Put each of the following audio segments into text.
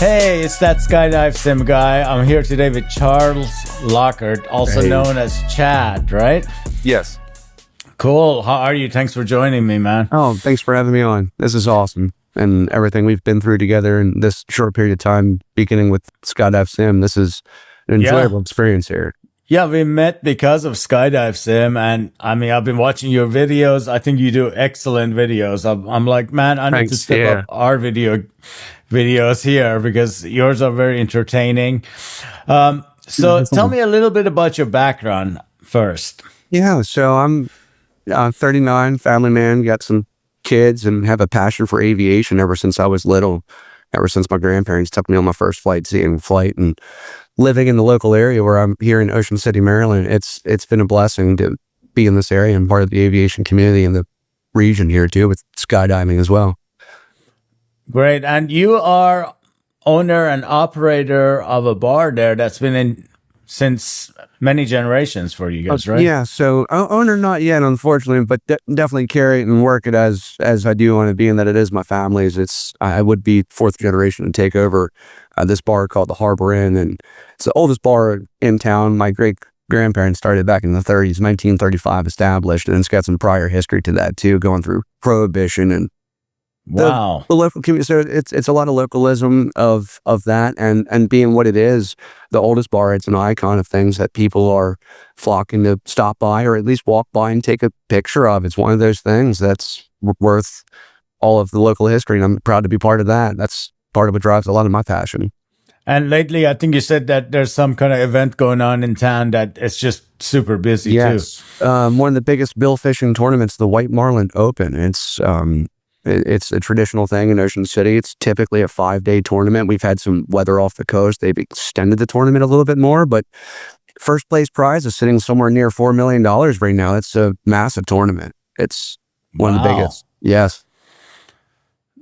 Hey, it's that Skydive Sim guy. I'm here today with Charles Lockard, also known as Chad, right? Yes. Cool. How are you? Thanks for joining me, man. Oh, thanks for having me on. This is awesome. And everything we've been through together in this short period of time, beginning with Skydive Sim, this is an enjoyable experience here. Yeah, we met because of Skydive Sim, and I mean, I've been watching your videos. I think you do excellent videos. I'm like, man, I need to step up our videos here because yours are very entertaining. So tell me a little bit about your background first. Yeah, so I'm 39, family man, got some kids, and have a passion for aviation ever since I was little. Ever since my grandparents took me on my first seeing flight, and living in the local area where I'm here in Ocean City, Maryland, it's been a blessing to be in this area and part of the aviation community in the region here too, with skydiving as well. Great. And you are owner and operator of a bar there that's been in since many generations for you guys, right? Yeah, so owner not yet, unfortunately, but definitely carry it and work it as I do on it, being that it is my family's. I would be fourth generation to take over this bar called the Harbor Inn, and it's the oldest bar in town. My great grandparents started back in the 30s, 1935 established, and it's got some prior history to that too, going through Prohibition and wow. The local community. So it's a lot of localism of that, and being what it is, the oldest bar, it's an icon of things that people are flocking to stop by or at least walk by and take a picture of. It's one of those things that's worth all of the local history, and I'm proud to be part of that. That's part of what drives a lot of my passion. And lately, I think you said that there's some kind of event going on in town that it's just super busy too. One of the biggest bill fishing tournaments, the White Marlin Open. It's a traditional thing in Ocean City. It's typically a 5-day tournament. We've had some weather off the coast. They've extended the tournament a little bit more, but first place prize is sitting somewhere near $4 million right now. It's a massive tournament. It's one of the biggest. Yes.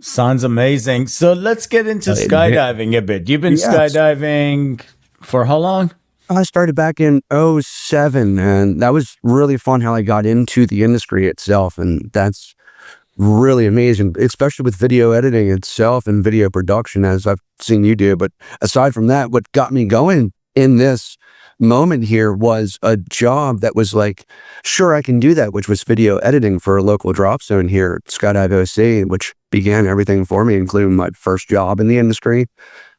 Sounds amazing. So let's get into skydiving a bit. You've been skydiving for how long? I started back in 2007, and that was really fun how I got into the industry itself, and that's really amazing, especially with video editing itself and video production, as I've seen you do. But aside from that, what got me going in this moment here was a job that was like, sure, I can do that, which was video editing for a local drop zone here at Skydive OC, which began everything for me, including my first job in the industry,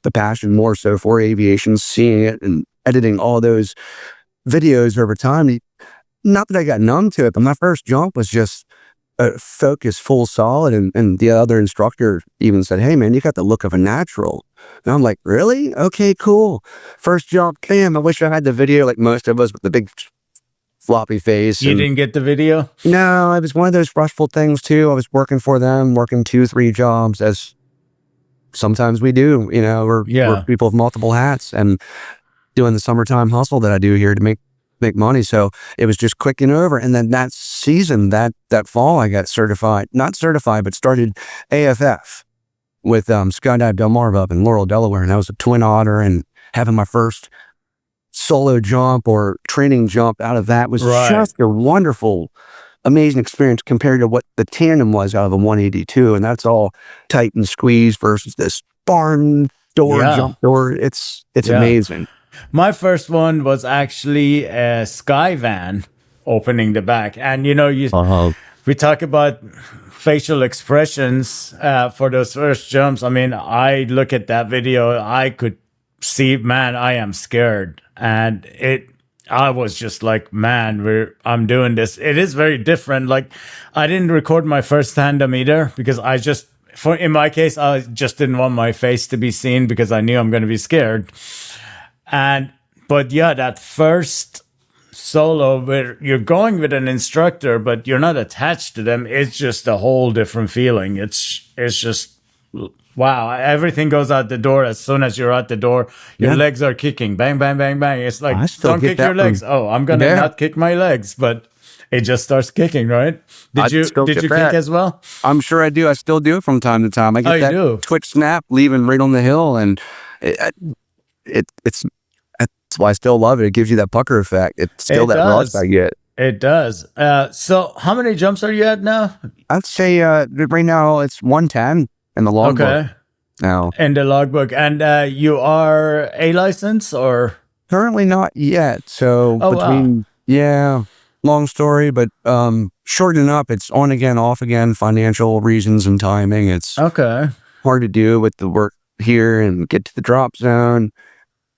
the passion more so for aviation, seeing it and editing all those videos over time. Not that I got numb to it, but my first jump was just focus full solid, and the other instructor even said, hey man, you got the look of a natural. And I'm like, really? Okay, cool. First jump, damn, I wish I had the video like most of us with the big floppy face. You didn't get the video? No, it was one of those rushful things too. I was working for them, working 2-3 jobs, as sometimes we do, we're people with multiple hats, and doing the summertime hustle that I do here to make money. So it was just quick and over. And then that season, that fall, I got not certified, but started AFF with Skydive Delmarva up in Laurel, Delaware. And that was a twin otter, and having my first solo jump or training jump out of that was just a wonderful, amazing experience compared to what the tandem was out of a 182. And that's all tight and squeeze versus this barn door, jump door. It's amazing. My first one was actually a sky van opening the back. And, we talk about facial expressions for those first jumps. I mean, I look at that video, I could see, man, I am scared. And I was just like, man, I'm doing this. It is very different. Like, I didn't record my first tandem either because in my case, I just didn't want my face to be seen because I knew I'm going to be scared. But yeah, that first solo where you're going with an instructor, but you're not attached to them, it's just a whole different feeling. It's just, wow. Everything goes out the door. As soon as you're out the door, your legs are kicking. Bang, bang, bang, bang. It's like, don't kick your legs. Oh, I'm going to not kick my legs, but it just starts kicking, right? Did you kick as well? I'm sure I do. I still do it from time to time. I get that twitch snap leaving right on the hill, and it's that's why I still love it. It gives you that pucker effect. It's still that rush I get. It does. So how many jumps are you at now? I'd say right now it's 110 in the long board. now. in the logbook. And you are A license or? Currently not yet. So Oh, between, yeah, long story, but shortening up, it's on again, off again, financial reasons and timing. It's okay. hard to do with the work here and get to the drop zone.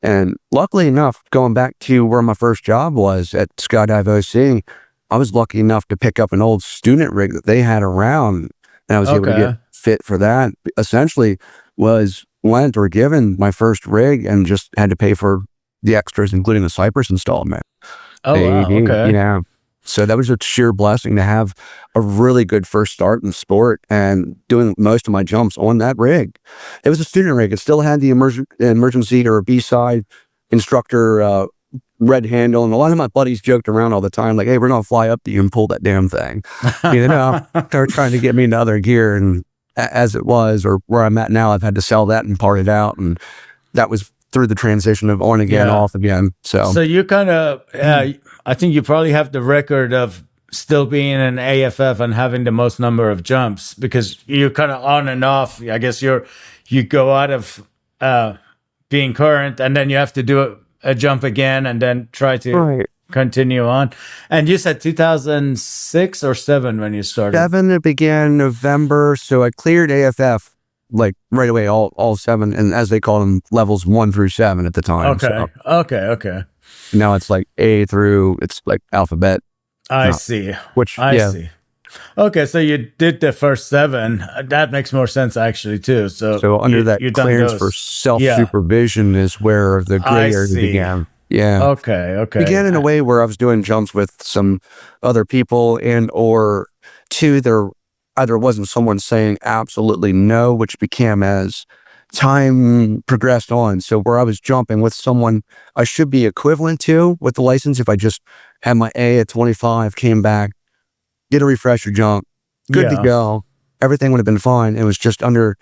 And luckily enough, going back to where my first job was at Skydive Sim, I was lucky enough to pick up an old student rig that they had around, and I was able to get fit for that. Essentially was lent or given my first rig and just had to pay for the extras, including the Cypress installment. Oh, wow. Okay. Yeah. So that was a sheer blessing to have a really good first start in the sport and doing most of my jumps on that rig. It was a student rig. It still had the emergency or B-side instructor red handle. And a lot of my buddies joked around all the time, like, hey, we're going to fly up to you and pull that damn thing. They were trying to get me into other gear. And as it was, or where I'm at now, I've had to sell that and part it out. And that was through the transition of on again, off again. So you kind of, I think you probably have the record of still being an AFF and having the most number of jumps, because you're kind of on and off. I guess you go out of being current, and then you have to do a jump again, and then try to continue on. And you said 2006 or 7 when you started. 7. It began November, so I cleared AFF like right away, all 7, and as they call them, levels 1 through 7 at the time. Okay. So Okay. now it's like A through, it's like alphabet. I see. Which I see. Okay, so you did the first 7. That makes more sense actually too. So under that clearance for self-supervision is where the gray area began. Yeah. Okay. Began in a way where I was doing jumps with some other people, and or two, there either wasn't someone saying absolutely no, which became as time progressed on. So where I was jumping with someone I should be equivalent to with the license, if I just had my A at 25, came back, did a refresher jump, good to go, everything would have been fine. It was just under,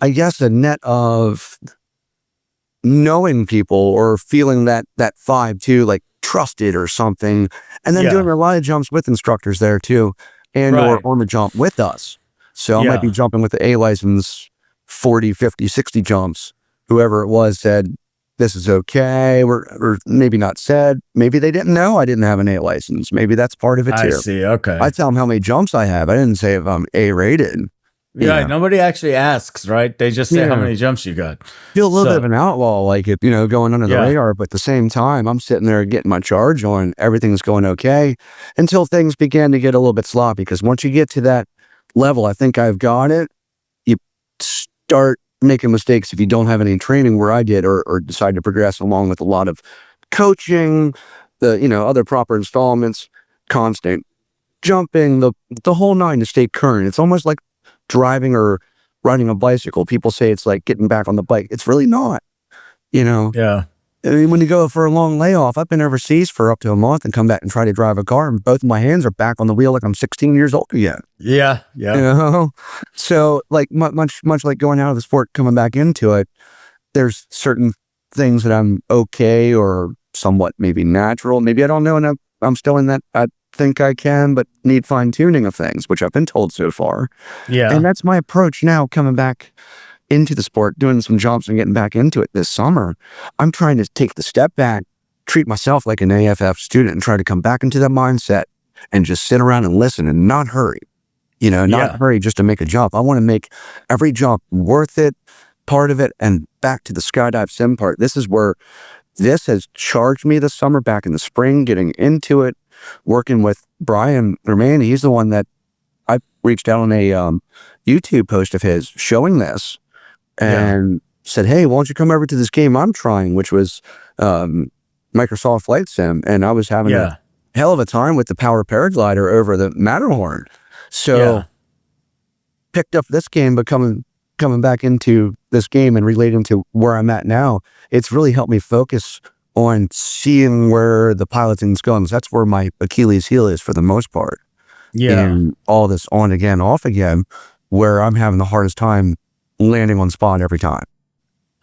I guess, a net of knowing people or feeling that vibe too, like trusted or something, and then doing a lot of jumps with instructors there too, and or on the jump with us. So I might be jumping with the A license 40, 50, 60 jumps. Whoever it was said, this is okay, or maybe not said. Maybe they didn't know I didn't have an A license. Maybe that's part of it too. I see, okay. I tell them how many jumps I have. I didn't say if I'm A rated. Yeah, nobody actually asks, right? They just say how many jumps you got. Feel a little bit of an outlaw, like it, going under the radar, but at the same time, I'm sitting there getting my charge on, everything's going okay, until things began to get a little bit sloppy, because once you get to that level, I think I've got it, you start making mistakes if you don't have any training where I did, or decide to progress along with a lot of coaching, the, other proper installments, constant jumping, the whole 9 to stay current. It's almost like driving or riding a bicycle. People say it's like getting back on the bike. It's really not, Yeah. I mean, when you go for a long layoff, I've been overseas for up to a month and come back and try to drive a car, and both of my hands are back on the wheel like I'm 16 years old again. Yeah. So like much like going out of the sport, coming back into it, there's certain things that I'm okay or somewhat maybe natural. Maybe I don't know, and I'm still in that, I think I can, but need fine-tuning of things, which I've been told so far. Yeah. And that's my approach now, coming back into the sport, doing some jumps and getting back into it this summer. I'm trying to take the step back, treat myself like an AFF student, and try to come back into that mindset and just sit around and listen and not hurry. Not hurry just to make a jump. I want to make every jump worth it, part of it. And back to the Skydive Sim part, this is where this has charged me this summer, back in the spring, getting into it, working with Brian Romani. He's the one that I reached out on a YouTube post of his showing this, and said, hey, why don't you come over to this game I'm trying, which was Microsoft Flight Sim. And I was having a hell of a time with the power paraglider over the Matterhorn. So picked up this game, but coming back into this game and relating to where I'm at now, it's really helped me focus on seeing where the piloting's going. That's where my Achilles heel is for the most part. And all this on again, off again, where I'm having the hardest time landing on spot every time.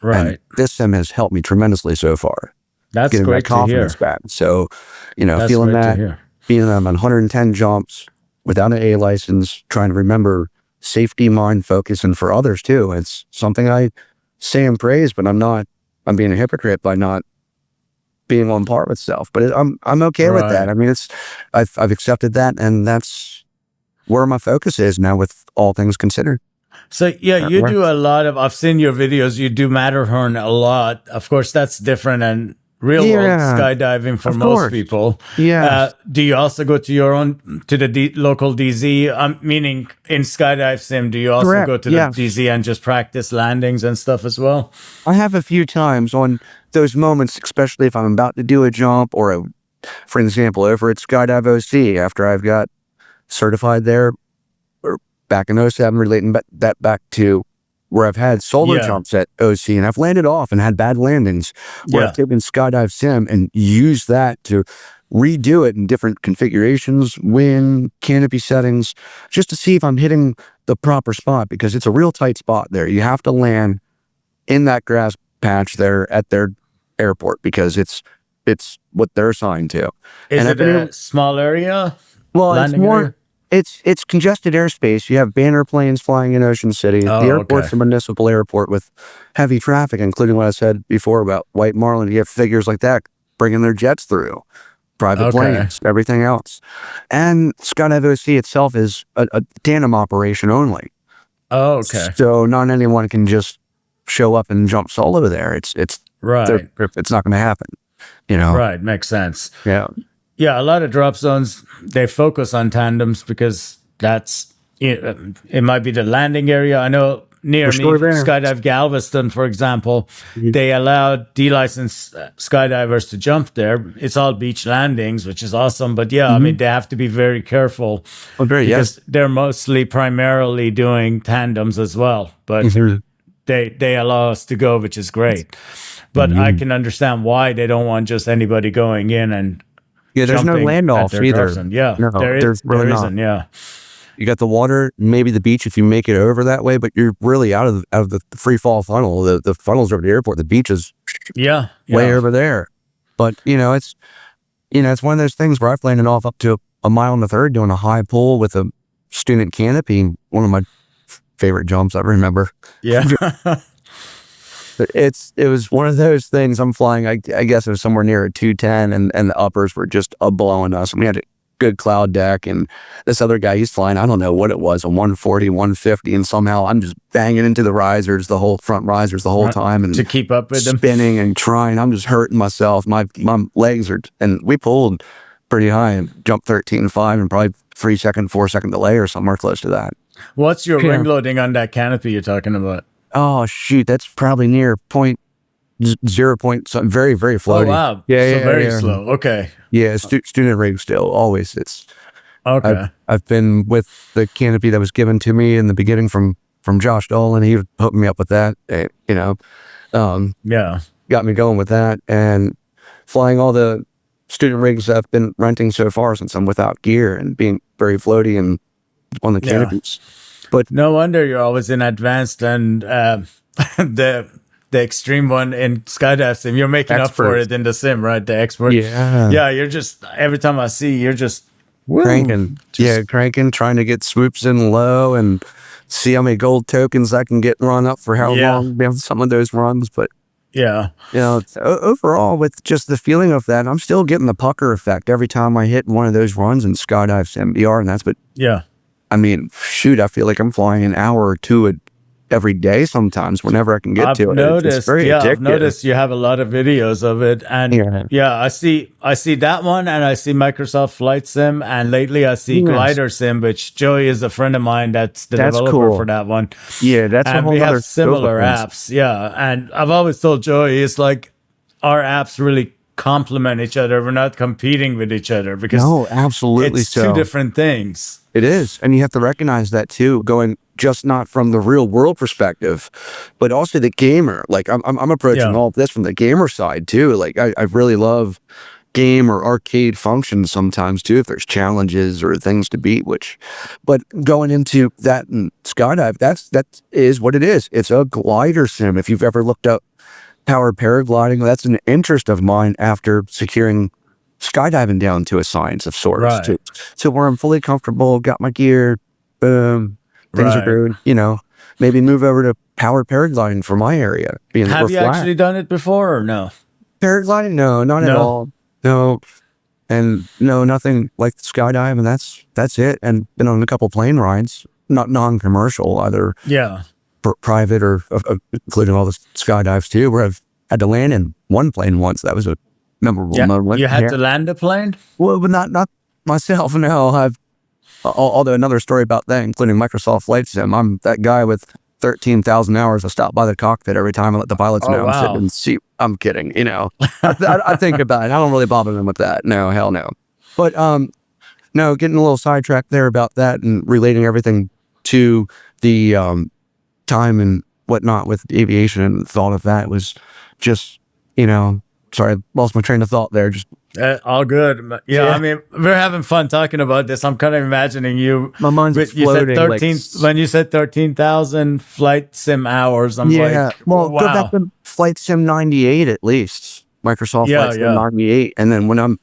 Right. And this sim has helped me tremendously so far. That's getting great that confidence to hear. back. So, That's feeling great that, to hear. being on 110 jumps without an A license, trying to remember safety mind focus, and for others too. It's something I say and praise, but I'm being a hypocrite by not being on par with self. But I'm okay with that. I mean, I've accepted that, and that's where my focus is now, with all things considered. So yeah, you do a lot of, I've seen your videos, you do Matterhorn a lot. Of course, that's different than real world skydiving for most people. Yeah. Do you also go to your own, to the local DZ? Meaning in Skydive Sim, do you also go to the DZ and just practice landings and stuff as well? I have a few times on those moments, especially if I'm about to do a jump, or for example, over at Skydive OC, after I've got certified there, or back in 07, relating that back to where I've had solo jumps at OC, and I've landed off and had bad landings, where I've taken Skydive Sim and used that to redo it in different configurations, wind, canopy settings, just to see if I'm hitting the proper spot, because it's a real tight spot there. You have to land in that grass patch there at their airport, because it's what they're assigned to. Is it a small area? Well, it's more... It's congested airspace. You have banner planes flying in Ocean City. The airport's a municipal airport with heavy traffic, including what I said before about White Marlin. You have figures like that bringing their jets through, private planes, everything else. And Skydive OC itself is a tandem operation only. Oh, okay. So not anyone can just show up and jump solo there. It's right. It's not going to happen. You know. Right. Makes sense. Yeah. Yeah, a lot of drop zones, they focus on tandems because that's, it might be the landing area. I know near me, Skydive Galveston, for example, they allowed D-licensed skydivers to jump there. It's all beach landings, which is awesome. But yeah, I mean, they have to be very careful because they're primarily doing tandems as well. But they allow us to go, which is great. But I can understand why they don't want just anybody going in and there's no land off either. Yeah, no, there's really not. Yeah, you got the water, maybe the beach if you make it over that way, but you're really out of the free fall funnel. The funnels over the airport. The beach is way over there. But it's one of those things where I've landed off up to a mile and a third doing a high pull with a student canopy. One of my favorite jumps I remember. Yeah. It was one of those things. I'm flying, I guess it was somewhere near a 210, and the uppers were just blowing us. And we had a good cloud deck, and this other guy, he's flying, I don't know what it was, a 140, 150, and somehow I'm just banging into the risers, the whole front risers the whole time, and to keep up with them, spinning and trying. I'm just hurting myself. My legs are, and we pulled pretty high and jumped 13.5 and probably 4-second delay or somewhere close to that. What's your wing loading on that canopy you're talking about? Oh shoot, that's probably near 0 point something, very, very floaty. Oh wow, very slow. Okay. Yeah, student rig still, always. It's okay. I've been with the canopy that was given to me in the beginning from Josh Dolan. He hooked me up with that. Got me going with that, and flying all the student rigs I've been renting so far since I'm without gear and being very floaty and on the canopies. But no wonder you're always in advanced and the extreme one in Skydive Sim. You're making up for it in the sim, right? The expert. Yeah. You're just, every time I see, you're just cranking. Cranking, trying to get swoops in low and see how many gold tokens I can get run up for how long on some of those runs. But overall, with just the feeling of that, I'm still getting the pucker effect every time I hit one of those runs in Skydive Sim VR, and that's I mean, shoot, I feel like I'm flying an hour or two every day sometimes, whenever I can get to it. It's very addictive. I've noticed you have a lot of videos of it. And I see that one, and I see Microsoft Flight Sim, and lately I see Glider Sim, which Joey is a friend of mine that's the developer for that one. Yeah, that's a whole we have similar apps. Yeah, and I've always told Joey, it's like our apps really complement each other. We're not competing with each other, because absolutely, it's two different things. It is, and you have to recognize that too, going just not from the real world perspective, but also the gamer. Like I'm approaching all of this from the gamer side too. Like I really love game or arcade functions sometimes too, if there's challenges or things to beat. But going into that in Skydive, that is what it is. It's a glider sim. If you've ever looked up powered paragliding, that's an interest of mine after securing skydiving down to a science of sorts, to where I'm fully comfortable, got my gear, boom, things are Right. good, maybe move over to power paragliding for my area, being that we're Have you flat. actually done it before or no? Paragliding? No, not at No. all. No. And no, nothing like the skydive, and that's it. And been on a couple plane rides, not non-commercial, either Yeah. private or including all the skydives too, where I've had to land in one plane once. That was a memorable Yeah. moment. You had to land the plane? Well, but not myself. No, although another story about that, including Microsoft Flight Sim. I'm that guy with 13,000 hours. I stop by the cockpit every time and let the pilots Oh, know I'm sitting wow. in the seat. I'm kidding. I think about it. I don't really bother them with that. No, hell no. But no, getting a little sidetracked there about that and relating everything to the time and whatnot with aviation, and the thought of that was just, sorry, I lost my train of thought there. Just All good. Yeah, I mean, we're having fun talking about this. I'm kind of imagining you. my mind's You said floating. 13, when you said 13,000 flight sim hours, I'm like, well, go back wow. to Flight Sim 98 at least. Microsoft Yeah, Flight Sim yeah. 98. And then when I'm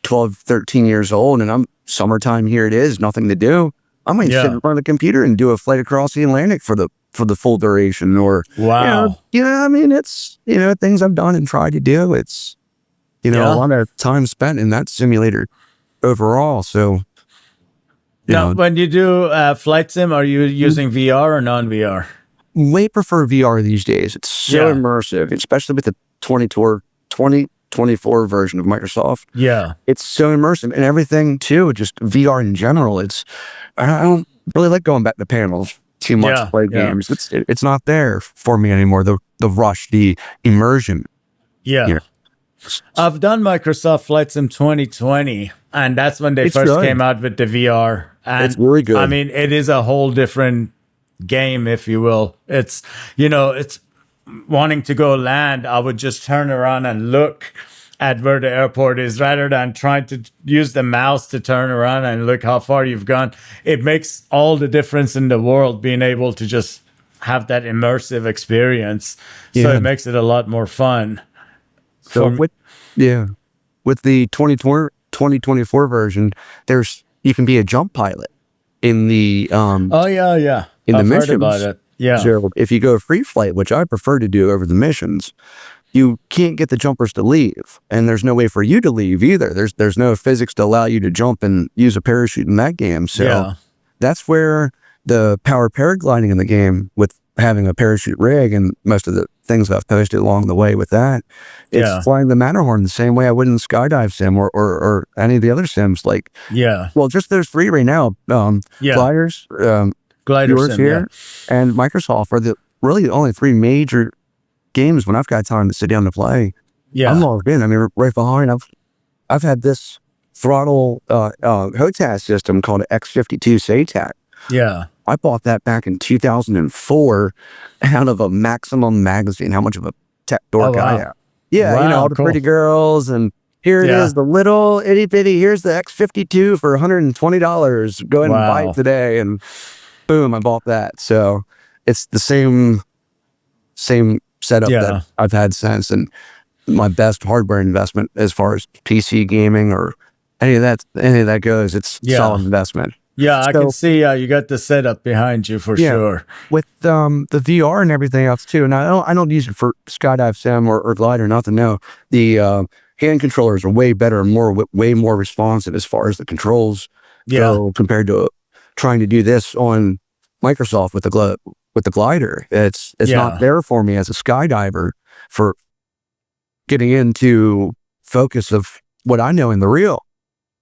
12, 13 years old and I'm summertime, here it is, nothing to do, I might sit in front of the computer and do a flight across the Atlantic for the full duration. Or, Wow. I mean, it's, things I've done and tried to do. It's, a lot of time spent in that simulator overall. So, Now, when you do flight sim, are you using VR or non-VR? way prefer VR these days. It's so immersive, especially with the 2024 version of Microsoft. Yeah. It's so immersive and everything too. Just VR in general. I don't really like going back to panels too much to play games. It's not there for me anymore. The rush, the immersion. Yeah. I've done Microsoft Flight Sim 2020, and that's when they first came out with the VR. And it's really good. I mean, it is a whole different game, if you will. It's, it's wanting to go land. I would just turn around and look at where the airport is rather than trying to use the mouse to turn around and look how far you've gone. It makes all the difference in the world being able to just have that immersive experience. So it makes it a lot more fun. So with the 2024 version, you can be a jump pilot in the in the I've missions. heard about it. Yeah. So if you go free flight, which I prefer to do over the missions, you can't get the jumpers to leave, and there's no way for you to leave either. There's no physics to allow you to jump and use a parachute in that game. So that's where the power paragliding in the game, with having a parachute rig and most of the things I've posted along the way with that, it's flying the Matterhorn the same way I would in Skydive Sim or any of the other sims. Like, well, just those three right now, Gliders, yours Sim, here, and Microsoft are the only three major games when I've got time to sit down to play. I'm logged in. I mean, right behind, I've had this throttle HOTAS system called X52 SATAC. Yeah. I bought that back in 2004 out of a Maximum magazine. How much of a tech dork I am. Yeah, all the pretty girls, and here it is, the little itty bitty, here's the X52 for $120. Go ahead and buy it today. And boom, I bought that. So it's the same setup that I've had since, and my best hardware investment as far as PC gaming or any of that goes. It's solid investment. Yeah, I can see you got the setup behind you for sure. With the VR and everything else too. Now I don't use it for Skydive Sim or Glide or nothing. No, the hand controllers are way better and way more responsive as far as the controls go compared to trying to do this on Microsoft with the glider. It's not there for me as a skydiver for getting into focus of what I know in the real,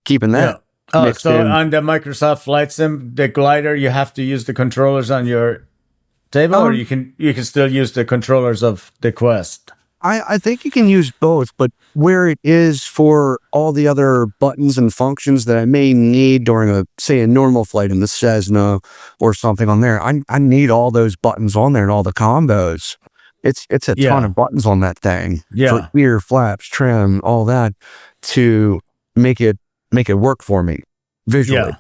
keeping that. So on the Microsoft Flight Sim, the glider, you have to use the controllers on your table, or you can still use the controllers of the Quest. I think you can use both, but where it is for all the other buttons and functions that I may need during a normal flight in the Cessna or something on there, I need all those buttons on there and all the combos. It's a ton of buttons on that thing for ear flaps, trim, all that to make it work for me visually,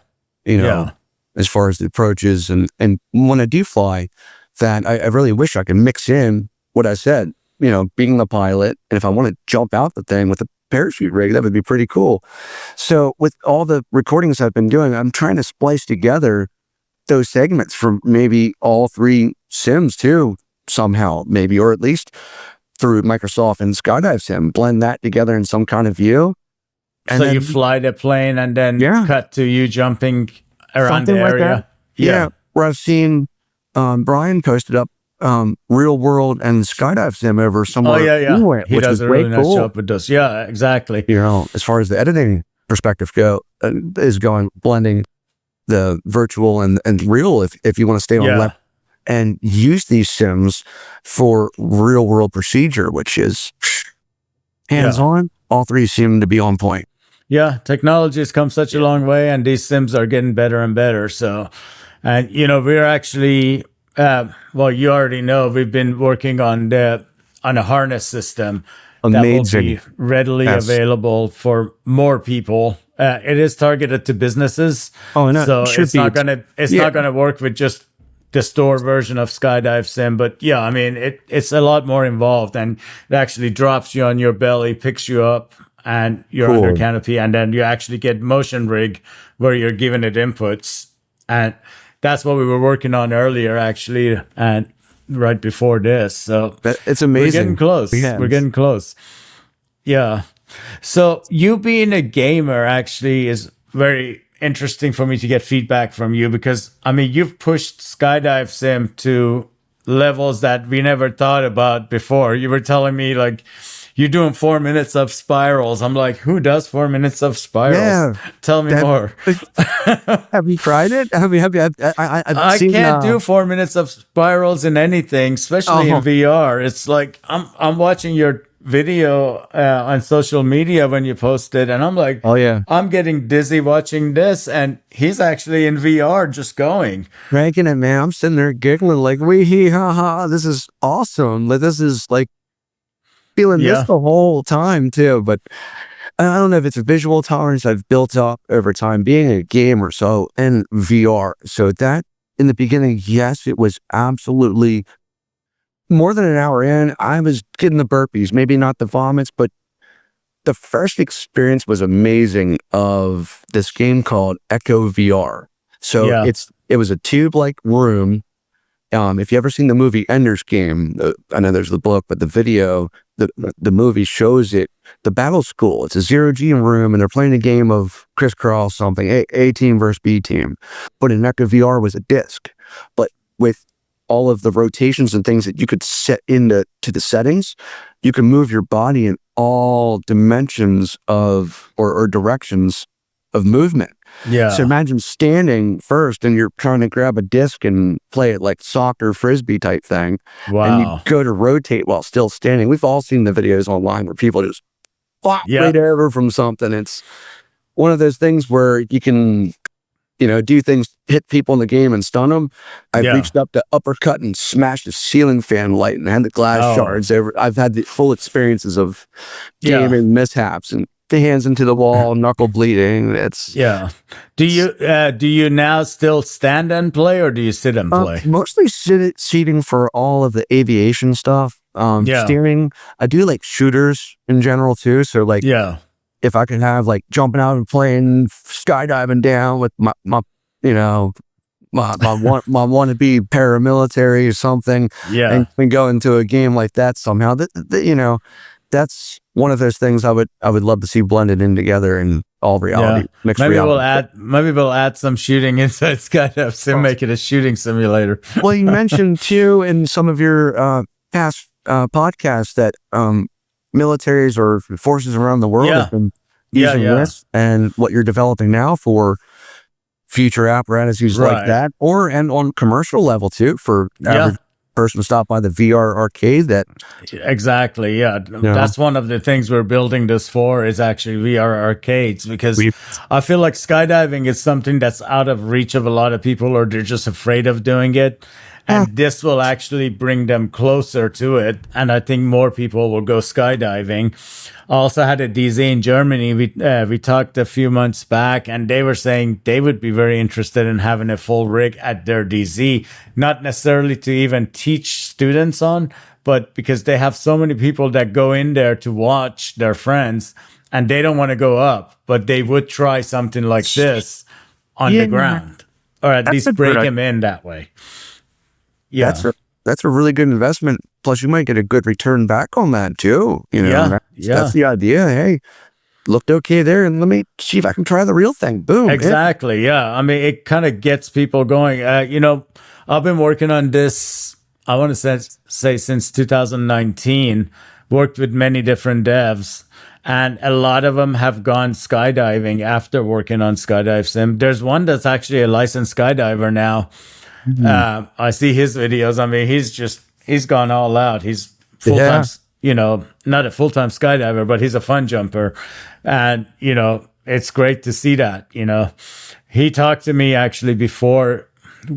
as far as the approaches. And when I do fly that, I really wish I could mix in what I said, being the pilot. And if I want to jump out the thing with a parachute rig, that would be pretty cool. So with all the recordings I've been doing, I'm trying to splice together those segments from maybe all three sims too, somehow, maybe, or at least through Microsoft and Skydive Sim, blend that together in some kind of view. And so then, you fly the plane and then cut to you jumping around something the area. Like that. Yeah. Where I've seen Brian posted up Real World and Skydive Sim over somewhere. He does a really nice job with this. Yeah, exactly. You know, as far as the editing perspective is going, blending the virtual and real, if you want to stay on left and use these sims for real world procedure, which is hands-on. All three seem to be on point. Yeah, technology has come such a long way, and these sims are getting better and better. So, and you know, we're actually, well, you already know, we've been working on a harness system that will be readily available for more people. It is targeted to businesses, so it's not gonna work with just the store version of Skydive Sim. But yeah, I mean, it's a lot more involved, and it actually drops you on your belly, picks you up, and you're under canopy, and then you actually get motion rig where you're giving it inputs. And that's what we were working on earlier, actually, and right before this. So it's amazing. We're getting close. We're getting close. Yeah. So you being a gamer actually is very interesting for me to get feedback from you, because I mean, you've pushed Skydive Sim to levels that we never thought about before. You were telling me like you're doing 4 minutes of spirals. I'm like, who does 4 minutes of spirals? Yeah. Tell me more. Have you tried it? I can't do 4 minutes of spirals in anything, especially in VR. It's like I'm watching your video on social media when you post it, and I'm like, I'm getting dizzy watching this, and he's actually in VR just going. Cranking it, man. I'm sitting there giggling like, wee ha ha, this is awesome. Like, this is like feeling this the whole time too. But I don't know if it's a visual tolerance I've built up over time being a gamer, so in VR. So that in the beginning, yes, it was absolutely more than an hour in, I was getting the burpees, maybe not the vomits, but the first experience was amazing of this game called Echo VR. So it was a tube-like room. If you ever seen the movie Ender's Game, I know there's the book, but the video, the movie shows it, the battle school. It's a zero-G room, and they're playing a game of crisscross something, A team versus B team. But in Echo VR was a disc. But with all of the rotations and things that you could set into the settings, you can move your body in all dimensions of or directions of movement. Yeah. So imagine standing first and you're trying to grab a disc and play it like soccer, frisbee type thing. Wow. And you go to rotate while still standing. We've all seen the videos online where people just flop right over from something. It's one of those things where you can, you know, do things, hit people in the game and stun them. I've reached up to uppercut and smashed a ceiling fan light and had the glass shards over. I've had the full experiences of gaming mishaps and the hands into the wall, knuckle bleeding. It's Do you now still stand and play, or do you sit and play? Mostly seating for all of the aviation stuff. Steering. I do like shooters in general too. So like if I can have like jumping out and playing skydiving down with my you know, my wannabe paramilitary or something, and go into a game like that somehow. You know, that's one of those things I would love to see blended in together in all reality, mixed reality. Maybe we'll add some shooting inside Skydive Sim, make it a shooting simulator. Well, you mentioned too in some of your past podcasts that militaries or forces around the world have been using this, and what you're developing now for future apparatuses like that, and on commercial level too, for average person to stop by the VR arcade. Exactly. That's one of the things we're building this for, is actually VR arcades, because I feel like skydiving is something that's out of reach of a lot of people, or they're just afraid of doing it. And this will actually bring them closer to it. And I think more people will go skydiving. I also had a DZ in Germany. We talked a few months back, and they were saying they would be very interested in having a full rig at their DZ, not necessarily to even teach students on, but because they have so many people that go in there to watch their friends, and they don't want to go up, but they would try something like this on the ground. or at That's least a good break idea. him in that way. Yeah. That's a really good investment. Plus, you might get a good return back on that too. You know, Yeah, that's the idea. Hey, looked okay there, and let me see if I can try the real thing. Boom. Exactly. Yeah. I mean, it kind of gets people going. I've been working on this, I want to say since 2019, worked with many different devs, and a lot of them have gone skydiving after working on Skydive Sim. There's one that's actually a licensed skydiver now. I see his videos. I mean, he's gone all out. He's full-time, not a full-time skydiver, but he's a fun jumper. And, it's great to see that, He talked to me actually before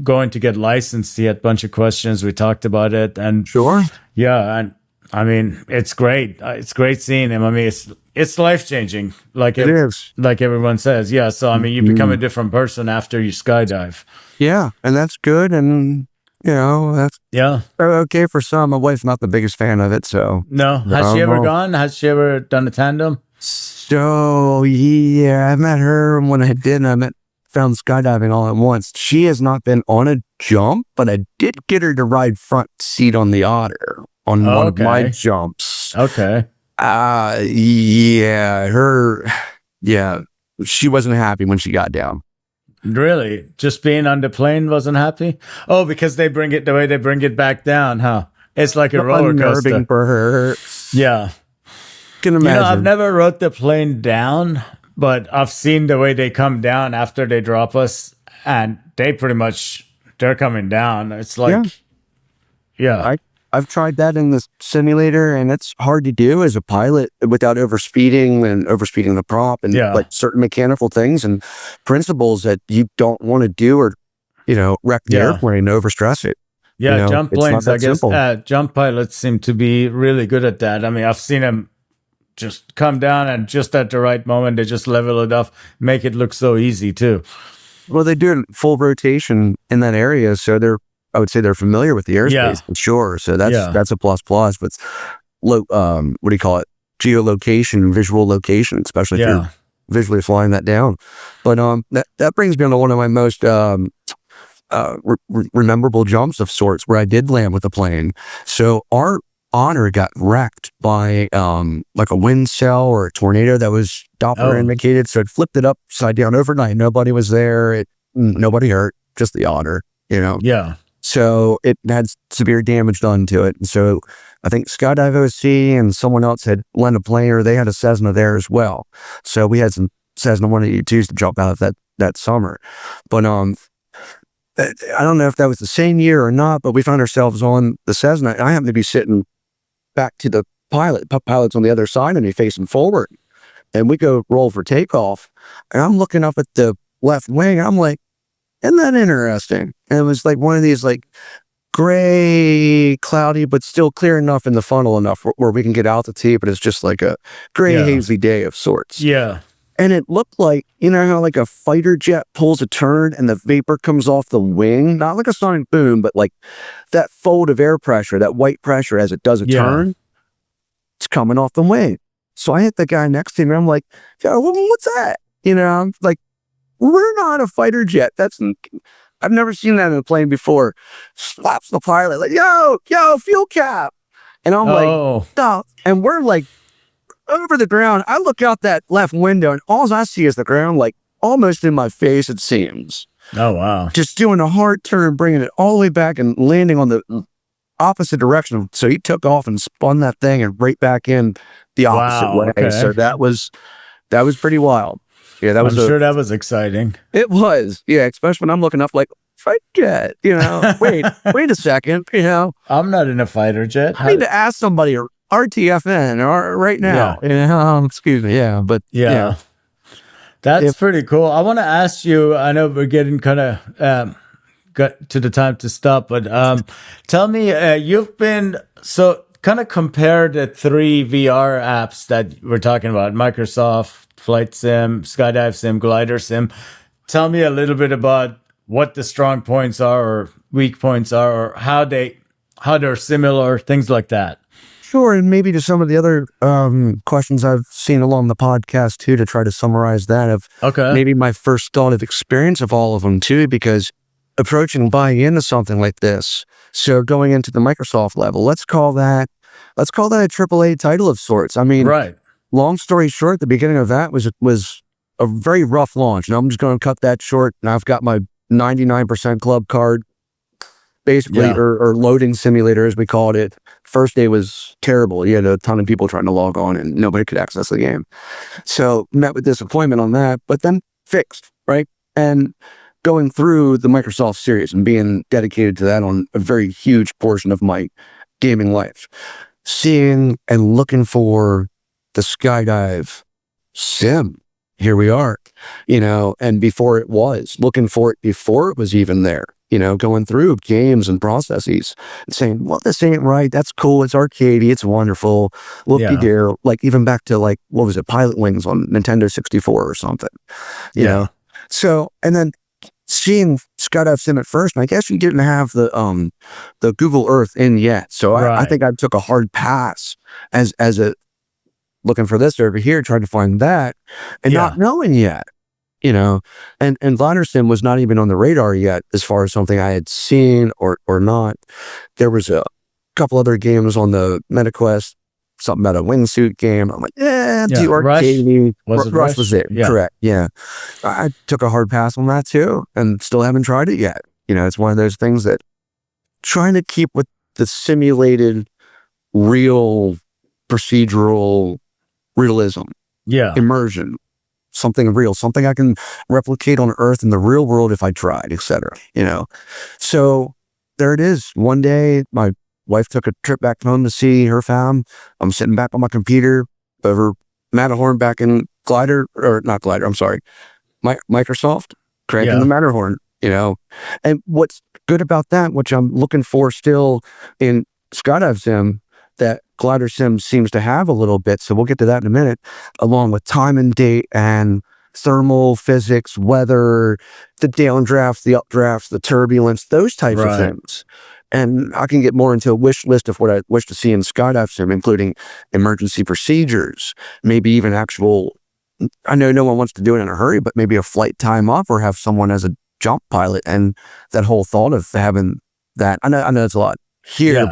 going to get licensed. He had a bunch of questions. We talked about it. And Sure. yeah, and I mean, it's great. It's great seeing him. I mean, it's life-changing, like It is. like everyone says. Yeah, so I mean, you become a different person after you skydive. Yeah, and that's good, and that's okay for some. My wife's not the biggest fan of it, so No, has she ever gone? Has she ever done a tandem? So yeah, I met her when I did. I found skydiving all at once. She has not been on a jump, but I did get her to ride front seat on the Otter on one of my jumps. Okay. She wasn't happy when she got down. Really? Just being on the plane wasn't happy? Oh, because the way they bring it back down, huh? It's like a roller coaster. Unnerving for her. Yeah. Can imagine. I've never rode the plane down, but I've seen the way they come down after they drop us, and they're coming down. It's like, I've tried that in the simulator, and it's hard to do as a pilot without overspeeding the prop and like certain mechanical things and principles that you don't want to do or, wreck the airplane, overstress it. Yeah, jump planes, I guess. Jump pilots seem to be really good at that. I mean, I've seen them just come down and just at the right moment, they just level it off, make it look so easy too. Well, they do it full rotation in that area, so I would say they're familiar with the airspace, for sure. So that's a plus. But what do you call it? Geolocation, visual location, especially if you're visually flying that down. But that brings me on to one of my most memorable jumps of sorts, where I did land with the plane. So our Honor got wrecked by like a wind cell or a tornado that was Doppler indicated. So it flipped it upside down overnight. Nobody was there. Nobody hurt, just the Honor. Yeah. So it had severe damage done to it. And so I think Skydive OC and someone else had lent a plane, or they had a Cessna there as well. So we had some Cessna 182s to jump out of that summer. But I don't know if that was the same year or not, but we found ourselves on the Cessna. And I happened to be sitting back to the pilot's on the other side of me facing forward. And we go roll for takeoff. And I'm looking up at the left wing. I'm like, isn't that interesting? And it was like one of these like gray, cloudy, but still clear enough in the funnel enough where we can get altitude, but it's just like a gray, hazy day of sorts. Yeah. And it looked like, how like a fighter jet pulls a turn and the vapor comes off the wing, not like a sonic boom, but like that fold of air pressure, that white pressure as it does a turn, it's coming off the wing. So I hit the guy next to me. I'm like, yo, what's that? I'm like, we're not a fighter jet. I've never seen that in a plane before. Slaps the pilot like, yo, fuel cap. And I'm like, stop. And we're like over the ground. I look out that left window and all I see is the ground, like almost in my face, it seems. Oh, wow. Just doing a hard turn, bringing it all the way back and landing on the opposite direction. So he took off and spun that thing and right back in the opposite way. Okay. So that was pretty wild. Yeah, I'm sure that was exciting. It was, especially when I'm looking up like fighter jet. Wait a second. I'm not in a fighter jet. I need to ask somebody RTFN or right now. Excuse me. Yeah, but that's pretty cool. I want to ask you. I know we're getting kind of got to the time to stop, but tell me, you've been kind of compare the 3 VR apps that we're talking about: Microsoft Flight Sim, Skydive Sim, Glider Sim. Tell me a little bit about what the strong points are or weak points are, or how they're similar, things like that. Sure, and maybe to some of the other questions I've seen along the podcast too, to try to summarize that of maybe my first thought of experience of all of them too, because approaching buying into something like this. So going into the Microsoft level, let's call that a AAA title of sorts. I mean, Right. long story short, the beginning of that was a very rough launch. And I'm just going to cut that short. And I've got my 99% club card, basically, Yeah. or loading simulator, as we called it. First day was terrible. You had a ton of people trying to log on and nobody could access the game. So met with disappointment on that, but then fixed, right? And going through the Microsoft series and being dedicated to that on a very huge portion of my gaming life, seeing and looking for the Skydive Sim. Here we are, and before it was, looking for it before it was even there, going through games and processes and saying, well, this ain't right. That's cool. It's arcadey. It's wonderful. Looky there. Like even back to what was it? Pilot Wings on Nintendo 64 or something, you know? So, and then seeing Skydive Sim at first, and I guess you didn't have the Google Earth in yet. So I think I took a hard pass as a looking for this over here, trying to find that, and not knowing yet, and Glider Sim was not even on the radar yet as far as something I had seen or not. There was a couple other games on the MetaQuest, something about a wingsuit game. I'm like, too arcadey. Rush was it? Yeah. Correct. Yeah. I took a hard pass on that too, and still haven't tried it yet. It's one of those things that trying to keep with the simulated, real, procedural realism, immersion, something real, something I can replicate on Earth in the real world if I tried, etc. So there it is. One day, my wife took a trip back home to see her fam. I'm sitting back on my computer over Matterhorn back in Microsoft, cranking the Matterhorn, And what's good about that, which I'm looking for still in Skydive Sim, that Glider Sim seems to have a little bit, so we'll get to that in a minute, along with time and date and thermal physics, weather, the downdraft, the updrafts, the turbulence, those types of things. And I can get more into a wish list of what I wish to see in Skydive Sim, including emergency procedures, maybe even actual, I know no one wants to do it in a hurry, but maybe a flight time off or have someone as a jump pilot, and that whole thought of having that. I know it's a lot here,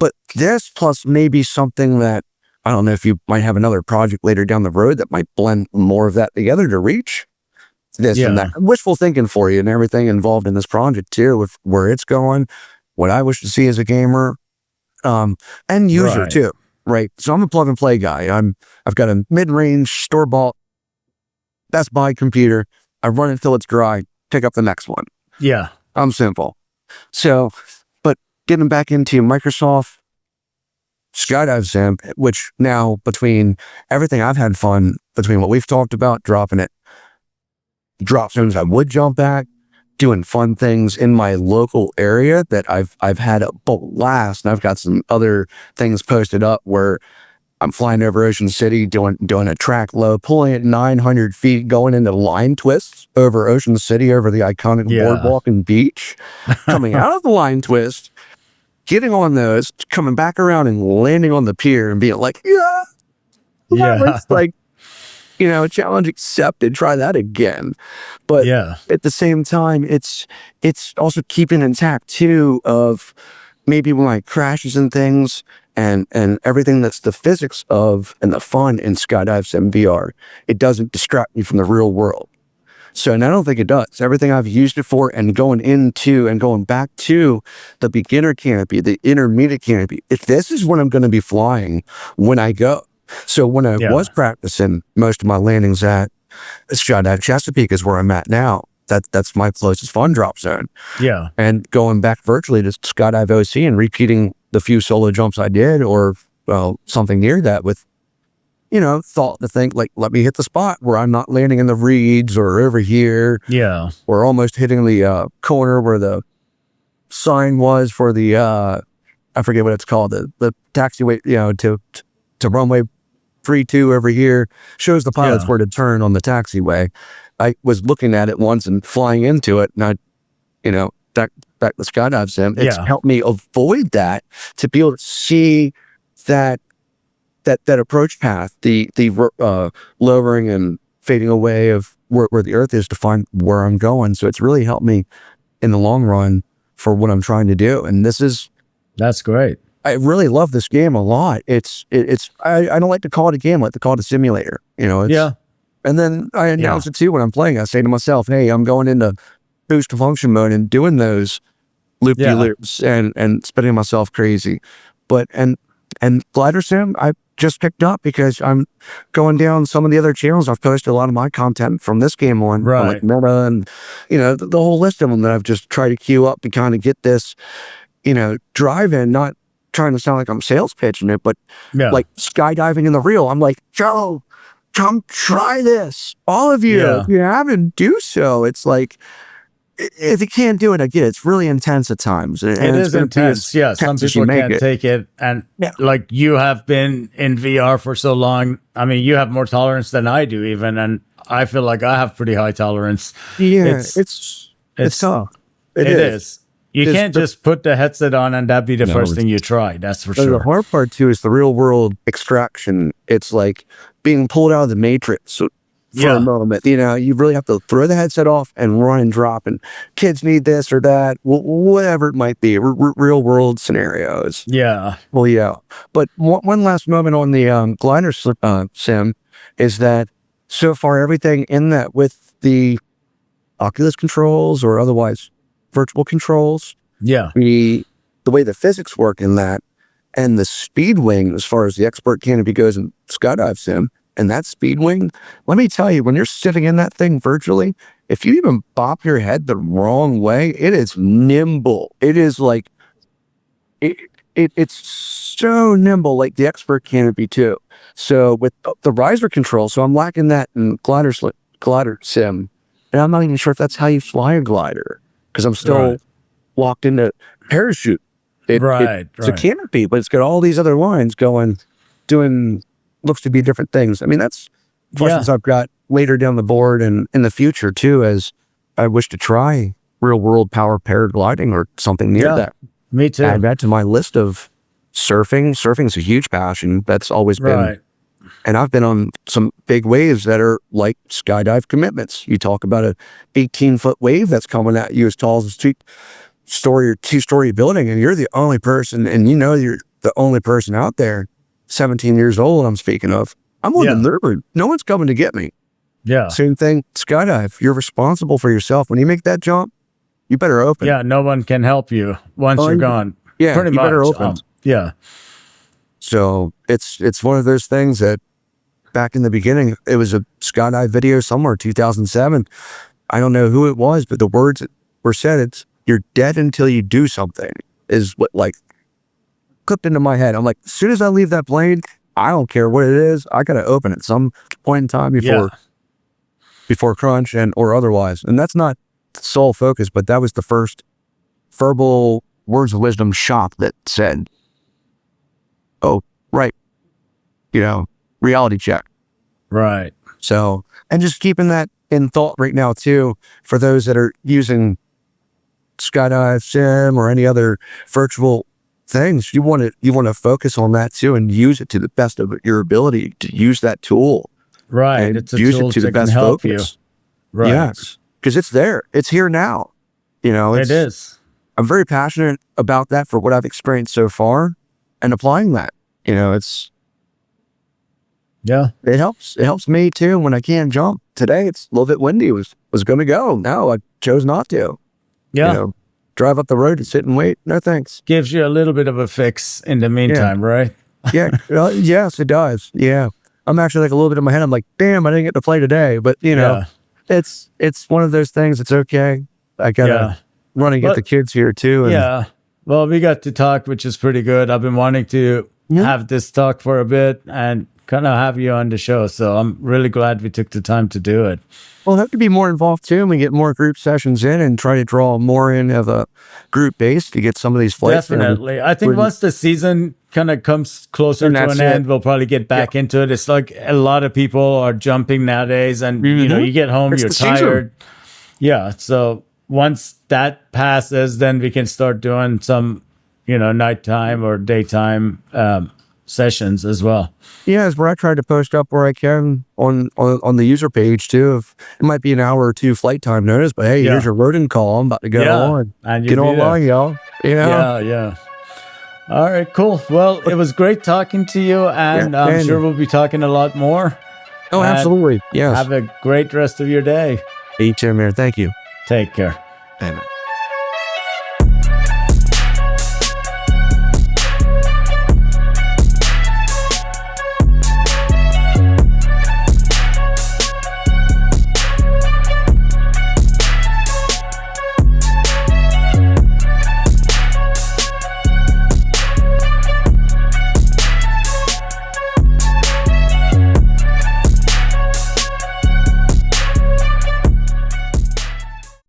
but this plus maybe something that, I don't know if you might have another project later down the road that might blend more of that together to reach this and that. Wishful thinking for you and everything involved in this project too, with where it's going, what I wish to see as a gamer, and user too, right? So I'm a plug and play guy. I've got a mid-range store-bought Best Buy computer. I run it till it's dry, pick up the next one. Yeah. I'm simple. So, but getting back into Microsoft Skydive Sim, which now between everything I've had fun, between what we've talked about, dropping it, drop zones I would jump back, doing fun things in my local area that I've had a blast, and I've got some other things posted up where I'm flying over Ocean City, doing a track low, pulling at 900 feet, going into line twists over Ocean City, over the iconic boardwalk and beach, coming out of the line twist, getting on those, coming back around and landing on the pier and being like, it's like, challenge accepted, try that again. But at the same time, it's also keeping intact too of maybe when like crashes and things and everything that's the physics of and the fun in Skydive Sim VR, it doesn't distract me from the real world. So, and I don't think it does. Everything I've used it for and going into and going back to the beginner canopy, the intermediate canopy, if this is what I'm going to be flying when I go. So when I was practicing most of my landings at Skydive Chesapeake is where I'm at now. That's my closest fun drop zone. Yeah. And going back virtually to Skydive OC and repeating the few solo jumps I did, or something near that with, thought to think like, let me hit the spot where I'm not landing in the reeds or over here. Yeah. Or almost hitting the corner where the sign was for the, I forget what it's called, the taxiway, to runway 32 over here, shows the pilots where to turn on the taxiway. I was looking at it once and flying into it, and back to Skydive Sim, it's helped me avoid that, to be able to see that approach path, the lowering and fading away of where the Earth is to find where I'm going. So it's really helped me in the long run for what I'm trying to do. And that's great. I really love this game a lot. I don't like to call it a game. I like to call it a simulator. And then I announce it too when I'm playing. I say to myself, hey, I'm going into boost function mode and doing those loop-de-loops and spinning myself crazy. But and Glider Sim, I just picked up because I'm going down some of the other channels. I've posted a lot of my content from this game on like Meta and the whole list of them that I've just tried to queue up to kind of get this drive in. Not trying to sound like I'm sales pitching it, but like skydiving in the real. I'm like, Joe, come try this. All of you, if you haven't, do so. It's like, if you can't do it, I get it. It's really intense at times. It is intense. Yeah, some people can't take it. And like you have been in VR for so long. I mean, you have more tolerance than I do even. And I feel like I have pretty high tolerance. Yeah, it's tough. It is. You can't just put the headset on and that'd be the first thing you try. That's for sure. The hard part too is the real world extraction. It's like being pulled out of the matrix for a moment. You really have to throw the headset off and run and drop. And kids need this or that, whatever it might be. Real world scenarios. Yeah. Well, yeah. But one last moment on the glider sim is that so far everything in that with the Oculus controls or otherwise virtual controls. Yeah. The way the physics work in that and the speed wing as far as the expert canopy goes in Skydive Sim. And that speed wing, let me tell you, when you're sitting in that thing virtually, if you even bop your head the wrong way, it is nimble. It is like, it's so nimble, like the expert canopy too. So with the riser control, so I'm lacking that in glider sim. And I'm not even sure if that's how you fly a glider because I'm still locked into parachute. It's a canopy, but it's got all these other lines doing looks to be different things. I mean, that's questions I've got later down the board and in the future too, as I wish to try real world power paragliding or something near that. Me too. Add that to my list of surfing. Surfing's a huge passion. That's always been. And I've been on some big waves that are like skydive commitments. You talk about a 18-foot wave that's coming at you as tall as a two-story or two-story building, and you're the only person, and you're the only person out there. 17 years old, I'm speaking of. I'm on the learboard. No one's coming to get me. Yeah. Same thing, skydive. You're responsible for yourself. When you make that jump, you better open. Yeah, no one can help you once you're gone. Yeah, pretty much. Better open. So it's one of those things that back in the beginning, it was a skydive video somewhere, 2007. I don't know who it was, but the words that were said, it's you're dead until you do something, is what like clipped into my head. I'm like, as soon as I leave that plane, I don't care what it is, I gotta open it some point in time before crunch or otherwise. And that's not sole focus, but that was the first verbal words of wisdom shot that said, oh, right, reality check. Right. So, and just keeping that in thought right now too, for those that are using Skydive Sim or any other virtual things, you want to focus on that too and use it to the best of your ability to use that tool. Right. And it's a use tool it to the that best can help focus. You. Right. Yes. Because it's there. It's here now. It is. I'm very passionate about that for what I've experienced so far and applying that. It helps me too when I can't jump. Today it's a little bit windy. Was going to go. No, I chose not to. Yeah. Drive up the road and sit and wait. No thanks. Gives you a little bit of a fix in the meantime, right? Yeah. Yes, it does. Yeah. I'm actually like a little bit in my head. I'm like, damn, I didn't get to play today. But it's one of those things. It's okay. I gotta run and get the kids here too. And well, we got to talk, which is pretty good. I've been wanting to have this talk for a bit and kind of have you on the show. So I'm really glad we took the time to do it. We'll have to be more involved too, and we get more group sessions in and try to draw more in of a group base to get some of these flights. Definitely. I think once the season kind of comes closer to an end, we'll probably get back into it. It's like a lot of people are jumping nowadays, and you get home, you're tired. Yeah. So once that passes, then we can start doing some, nighttime or daytime sessions as well. Yeah, it's where I try to post up where I can on the user page too. If it might be an hour or two flight time notice, but hey, here's your rodent call. I'm about to go on. And Get online, y'all. Yeah. All right, cool. Well, it was great talking to you, and I'm sure we'll be talking a lot more. Oh, absolutely. Yes. Have a great rest of your day. You too, man. Thank you. Take care. Amen.